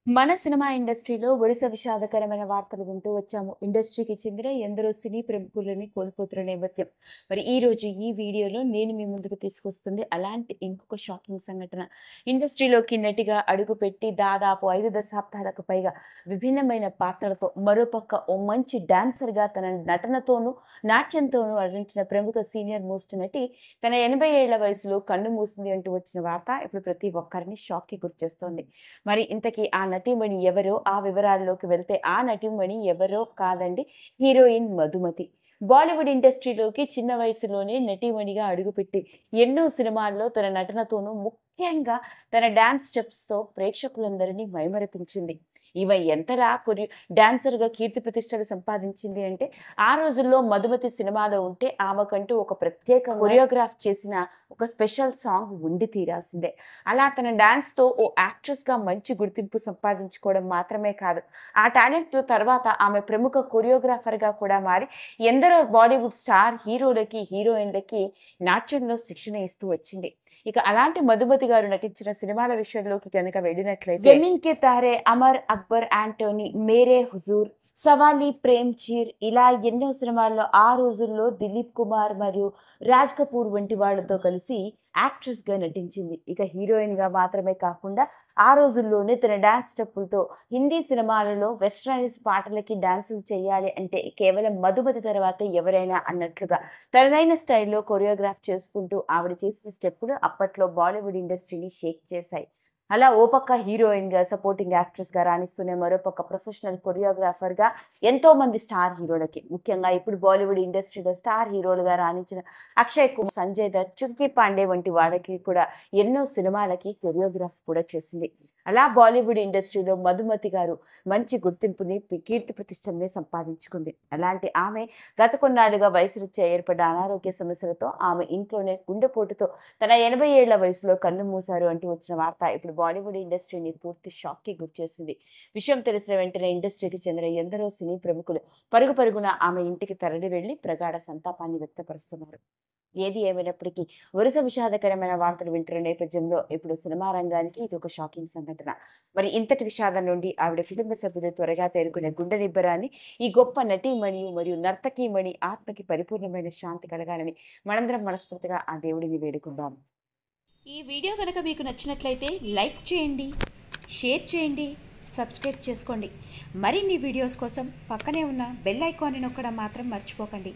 మన సినిమా ఇండస్ట్రీలో వరుస విషాదకరమైన వార్తలు వింటూ వచ్చాము. ఇండస్ట్రీకి చెందిన ఎందరో సినీ ప్రముఖులని కోల్పోతున్న నేపథ్యం. మరి ఈ రోజు ఈ వీడియోలో నేను మీ ముందుకు తీసుకొస్తుంది అలాంటి ఇంకొక షాకింగ్ సంఘటన. ఇండస్ట్రీలోకి నటిగా అడుగుపెట్టి దాదాపు 5 దశాబ్దాలకు పైగా విభిన్నమైన పాత్రలతో మరోపక్క ఓ మంచి డాన్సర్గా తన నటనతోనూ నాట్యంతోనూ అలరించిన ప్రముఖ సీనియర్ మోస్ట్ నటి తన 80 ఏళ్ల వయసులో కన్ను మూసింది అంటూ వచ్చిన వార్త ఇప్పుడు ప్రతి ఒక్కరిని షాక్కి గురిచేస్తోంది. మరి ఇంతకీ ఆ నటీమణి ఎవరో, ఆ వివరాల్లోకి వెళ్తే ఆ నటీమణి ఎవరో కాదండి, హీరోయిన్ మధుమతి. బాలీవుడ్ ఇండస్ట్రీలోకి చిన్న వయసులోనే నటీమణిగా అడుగుపెట్టి ఎన్నో సినిమాల్లో తన నటనతోనూ ముఖ్యంగా తన డాన్స్ స్టెప్స్తో ప్రేక్షకులందరినీ మైమరిపించింది. ఈమె ఎంతలా డాన్సర్గా కీర్తి ప్రతిష్టలు సంపాదించింది అంటే, ఆ రోజుల్లో మధుమతి సినిమాలో ఉంటే ఆమెకంటూ ఒక ప్రత్యేక కొరియోగ్రాఫ్ చేసిన ఒక స్పెషల్ సాంగ్ ఉండి తీరాల్సిందే. అలా తన డాన్స్తో ఓ యాక్ట్రెస్గా మంచి గుర్తింపు సంపాదించుకోవడం మాత్రమే కాదు, ఆ టాలెంట్తో తర్వాత ఆమె ప్రముఖ కొరియోగ్రాఫర్గా కూడా మారి ఎందరో బాలీవుడ్ స్టార్ హీరోలకి, హీరోయిన్లకి నాట్యంలో శిక్షణ ఇస్తూ వచ్చింది. ఇక అలాంటి మధుమతి గారు నటించిన సినిమాల విషయంలోకి కనుక వెళ్ళినట్లయితే, జమీన్ కే తారే, అమర్ అక్బర్ యాంటోనీ, మేరే హుజూర్, సవాలీ ప్రేమ్ చీర్ ఇలా ఎన్నో సినిమాల్లో ఆ రోజుల్లో దిలీప్ కుమార్ మరియు రాజ్ కపూర్ వంటి వాళ్ళతో కలిసి యాక్ట్రెస్గా నటించింది. ఇక హీరోయిన్గా మాత్రమే కాకుండా ఆ రోజుల్లోనే తన డాన్స్ స్టెప్పులతో హిందీ సినిమాలలో వెస్టర్నైజ్ పాటలకి డాన్సులు చేయాలి అంటే కేవలం మధుమతి తర్వాత ఎవరైనా అన్నట్లుగా తనదైన స్టైల్లో కొరియోగ్రాఫ్ చేసుకుంటూ ఆవిడ చేసిన స్టెప్పులు అప్పట్లో బాలీవుడ్ ఇండస్ట్రీని షేక్ చేశాయి. అలా ఓ పక్క హీరోయిన్గా, సపోర్టింగ్ యాక్ట్రెస్గా రాణిస్తూనే మరోపక్క ప్రొఫెషనల్ కొరియోగ్రాఫర్గా ఎంతో మంది స్టార్ హీరోలకి, ముఖ్యంగా ఇప్పుడు బాలీవుడ్ ఇండస్ట్రీలో స్టార్ హీరోలుగా రాణించిన అక్షయ్ కుమార్, సంజయ్ దత్, చుంకీ పాండే వంటి వాళ్ళకి కూడా ఎన్నో సినిమాలకి కొరియోగ్రాఫ్ కూడా చేసింది. అలా బాలీవుడ్ ఇండస్ట్రీలో మధుమతి గారు మంచి గుర్తింపుని, కీర్తి ప్రతిష్టల్ని సంపాదించుకుంది. అలాంటి ఆమె గత కొన్నాళ్లుగా వయసురీత్యా ఏర్పడ్డ అనారోగ్య సమస్యలతో ఆమె ఇంట్లోనే గుండెపోటుతో తన 80 ఏళ్ల వయసులో కన్ను మూశారు అంటూ వచ్చిన వార్త ఇప్పుడు బాలీవుడ్ ఇండస్ట్రీని పూర్తి షాక్కి గురిచేసింది. విషయం తెలిసిన వెంటనే ఇండస్ట్రీకి చెందిన ఎందరో సినీ ప్రముఖులు పరుగు పరుగున ఆమె ఇంటికి తరలి వెళ్లి ప్రగాఢ సంతాపాన్ని వ్యక్తపరుస్తున్నారు. ఏది ఏమైనప్పటికీ వరుస విషాదకరమైన వార్తలు వింటున్న నేపథ్యంలో ఇప్పుడు సినిమా రంగానికి ఇది ఒక షాకింగ్ సంఘటన. మరి ఇంతటి విషాదం నుండి ఆవిడ కుటుంబ సభ్యులు త్వరగా తేరుకునే గుండె నిబ్బరాన్ని ఈ గొప్ప నటీమణి మరియు నర్తకీమణి ఆత్మకి పరిపూర్ణమైన శాంతి కలగాలని మనందరం మనస్ఫూర్తిగా ఆ దేవుడిని వేడుకుందాం. ఈ వీడియో కనుక మీకు నచ్చినట్లయితే లైక్ చేయండి, షేర్ చేయండి, సబ్స్క్రైబ్ చేసుకోండి. మరిన్ని వీడియోస్ కోసం పక్కనే ఉన్న బెల్ ఐకాన్ని నొక్కడం మాత్రం మర్చిపోకండి.